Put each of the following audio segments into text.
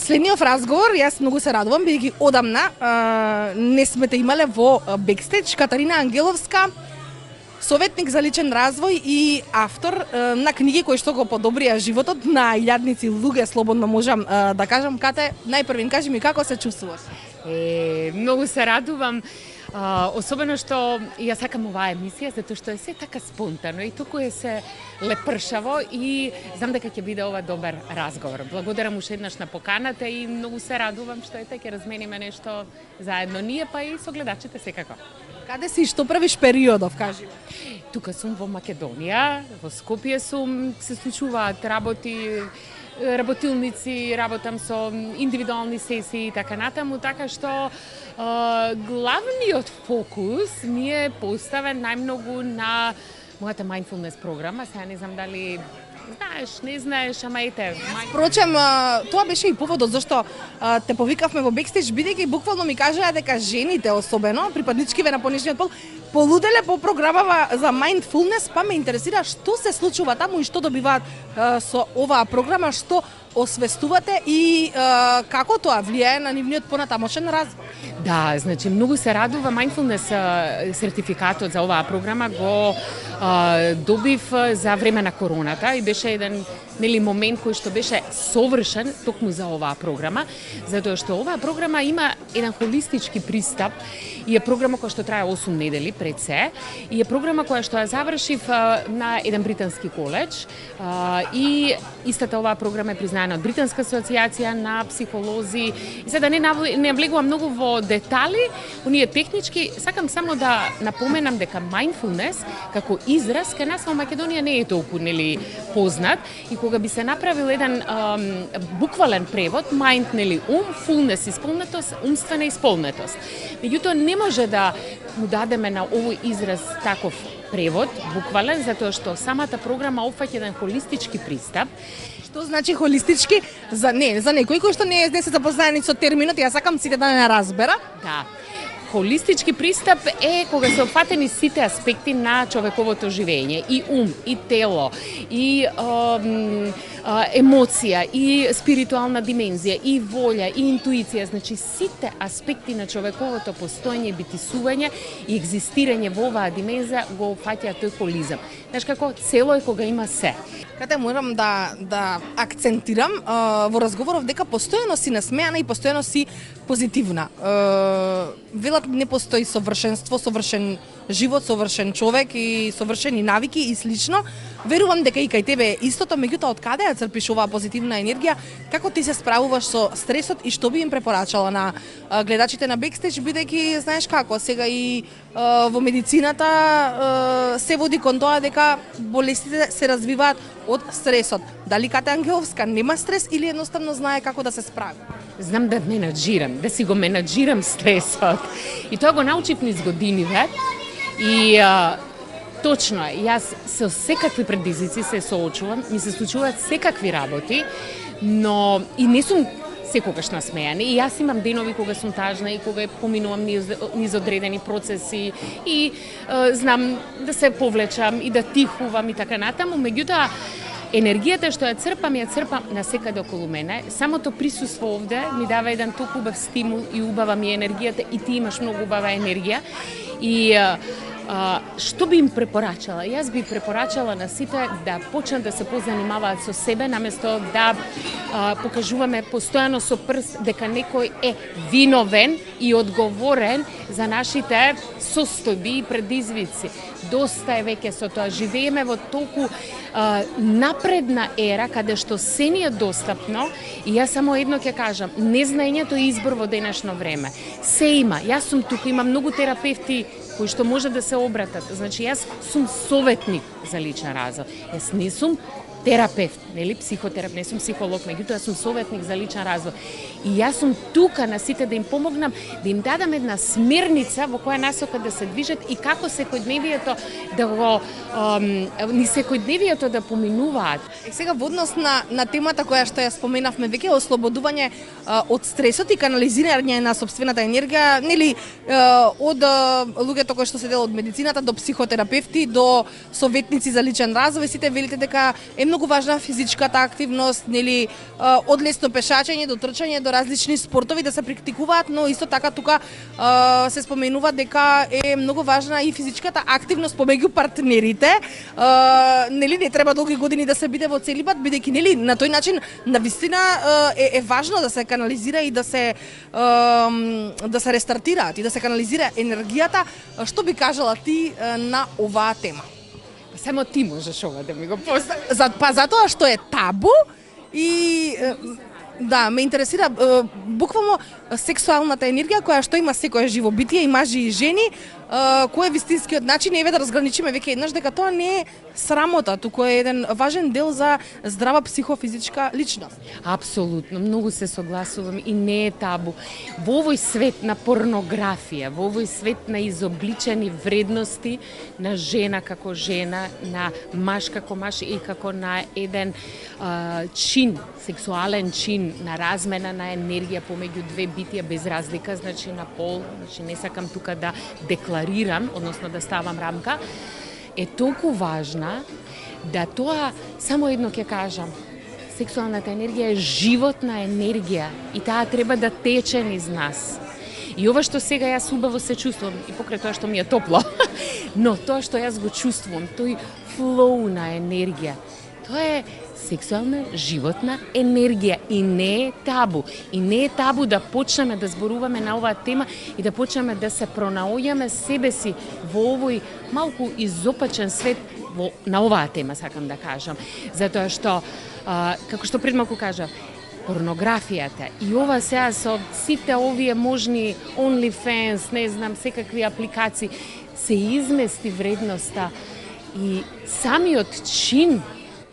следниот разговор, јас многу се радувам, бидејќи одамна не сме те имале во бекстејдж. Катарина Ангеловска, советник за личен развој и автор на книги кои што го подобрија животот на илјадници луѓе, слободно можам да кажам. Кате, најпрвен кажи ми како се чувствуваш? Многу се радувам. Особено што ја сакам оваа емисија, затоа што е се така спонтано и туку е се лепршаво и знам дека ќе биде ова добар разговор. Благодарам уште еднаш на поканата и многу се радувам што ете ќе размениме нешто заедно ние, па и со гледачите секако. Каде си, што правиш периодов, кажи? Тука сум во Македонија, во Скопје сум, се случуваат работилници, работам со индивидуални сесии и така натаму, така што главниот фокус ми е поставен најмногу на мојата mindfulness програма. Сега не знам дали знаеш, не знаеш, ама ете. Впрочем, тоа беше и поводот зашто те повикавме во бекстејдж, бидејќи буквално ми кажаа дека жените, особено припадничкиве на понешниот пол, полуделе по програмава за mindfulness, па ме интересира што се случува таму и што добиваат со оваа програма, што освестувате и како тоа влијае на нивниот понатамошен развој. Да, значи многу се радува. Mindfulness сертификатот за оваа програма го добив за време на короната и беше еден момент кој што беше совршен токму за оваа програма, затоа што оваа програма има еден холистички пристап и е програма која што трае 8 недели пред се и е програма која што ја завршив на еден британски коледж и истата оваа програма е признаена од Британска асоциација на психолози. И сега не влегувам многу во детали, оние технички, сакам само да напоменам дека mindfulness како израз кај нас во Македонија не е толку познат и кога би се направил еден буквален превод, mind ум, fullness исполнетост, умствена исполнетост. Меѓутоа не може да му дадеме на овој израз таков превод, буквален, затоа што самата програма опфаќа еден холистички пристап. Што значи холистички? За некој кој што не се запознаени со терминот, ја сакам сите да не разбера. Да. Холистички пристап е кога се опфатени сите аспекти на човековото живење, и ум, и тело, и емоција, и спиритуална димензија, и волја, и интуиција, значи сите аспекти на човековото постоење, битисување и екзистирање во оваа димензија го опфаќа тој холизам. Знаеш како, цело е кога има се. Кате морам да акцентирам во разговоров дека постојано си насмеана и постојано си позитивна. Велат не постои совршенство, совршен живот, совршен човек и совршени навики и слично. Верувам дека и кај тебе истото, меѓутоа од каде ја црпиш оваа позитивна енергија? Како ти се справуваш со стресот и што би им препорачала на гледачите на бекстејдж, бидејќи знаеш како, сега и во медицината се води кон тоа дека болестите се развиваат од стресот. Дали Кате Ангеловска нема стрес или едноставно знае како да се справи? Знам да менаџирам, да си го менаџирам стресот. И тоа го научив низ годиниве. И точно е, јас со секакви предизвици се соочувам, ми се случуваат секакви работи, но и не сум секогаш насмејана. И јас имам денови кога сум тажна и кога поминувам низ одредени процеси и знам да се повлечам и да тихувам и така натаму, меѓутоа енергијата што ја црпам насекаде околу мене. Самото присуство овде ми дава еден толку убав стимул и убава ми енергијата и ти имаш многу убава енергија. И што би им препорачала? Јас би препорачала на сите да почнат да се позанимаваат со себе, наместо да покажуваме постојано со прст дека некој е виновен и одговорен за нашите состојби и предизвици. Доста е веќе со тоа. Живееме во толку напредна ера, каде што се ни е достапно и јас само едно ќе кажам, незнаењето е избор во денешно време. Се има. Јас сум тука, има многу терапевти кои што може да се обратат. Значи, јас сум советник за личен развој. Јас не сум терапевт, нели, психотерапевт, не сум психолог, меѓутоа сум советник за личен развој. И јас сум тука на сите да им помогнам, да им дадам една смерница во која насока да се движат и како секојдневието да го ни секојдневието да поминуваат. Сега во однос на темата која што ја споменавме веќе, ослободување од стресот и канализирање на сопствената енергија, нели, од луѓето кои што се дел од медицината до психотерапевти, до советници за личен развој, сите велите дека е многу важна физичката активност, нели, од лесно пешачење до трчање до различни спортови да се практикуваат, но исто така тука се споменува дека е многу важна и физичката активност помеѓу партнерите. Нели не треба долги години да се биде во целибат, бидејќи нели на тој начин навистина е важно да се канализира и да се рестартираат и да се канализира енергијата. Што би кажала ти на оваа тема? Само ти можеш ова да ми го поставиш. Затоа што е табу и да, ме интересира буквално сексуалната енергија која што има секое живо битие, и мажи и жени, кој е вистинскиот начин, еве да разграничиме веќе еднаш дека тоа не е срамота, туку е еден важен дел за здрава психофизичка личност. Апсолутно, многу се согласувам и не е табу. Во овој свет на порнографија, во овој свет на изобличени вредности на жена како жена, на маж како маж и како на еден чин, сексуален чин на размена на енергија помеѓу две битија без разлика, значи на пол, значи не сакам тука да декларирам, односно да ставам рамка, е толку важна да тоа, само едно ќе кажам, сексуалната енергија е животна енергија и таа треба да тече низ нас. И ова што сега јас убаво се чувствувам, и покрај тоа што ми е топло, но тоа што јас го чувствувам, тој флоу на енергија, тоа е сексуална животна енергија и не е табу. И не е табу да почнеме да зборуваме на оваа тема и да почнеме да се пронаоѓаме себе си во овој малку изопачен свет на оваа тема, сакам да кажам. Затоа што, како што пред малку кажав, порнографијата и ова сега со сите овие можни OnlyFans, не знам, секакви апликации, се измести вредноста и самиот чин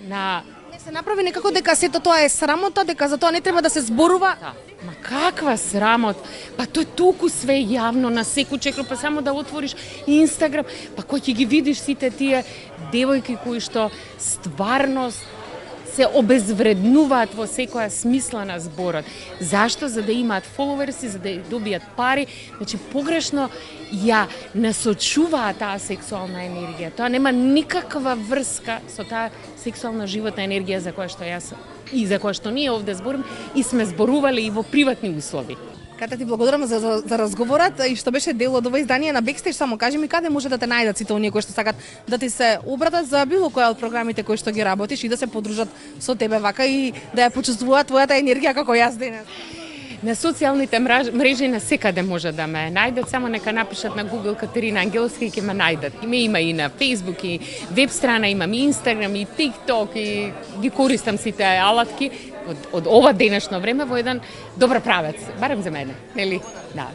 на се направи некако дека сето тоа е срамота, дека за тоа не треба да се зборува. Да. Ма каква срамот? Па тоа е толку све јавно на секој чекор, па само да отвориш Инстаграм, па кој ќе ги видиш сите тие девојки кои што стварно се обезвреднуваат во секоја смисла на зборот. Зашто? За да имаат фоловерси, за да добијат пари. Значи, погрешно ја насочуваат таа сексуална енергија. Тоа нема никаква врска со таа сексуална животна енергија за која што јас и за која што ние овде зборуваме и сме зборувале и во приватни услови. Ката ти благодарам за разговорот и што беше дел од ова издание на Бекстејдж. Само кажи ми каде може да те најдат сите оние кои што сакат да ти се обратат за било која од програмите кои што ги работиш и да се подружат со тебе вака и да ја почувствуваат твојата енергија како јас денес. На социјалните мрежи на секаде може да ме најдат, само нека напишат на Google Катерина Ангеловска и ќе ме најдат. Има и на Facebook и веб страна, имам и Instagram и TikTok и ги користам сите алатки од ова денешно време во еден добар правец, барем за мене, нели? Да.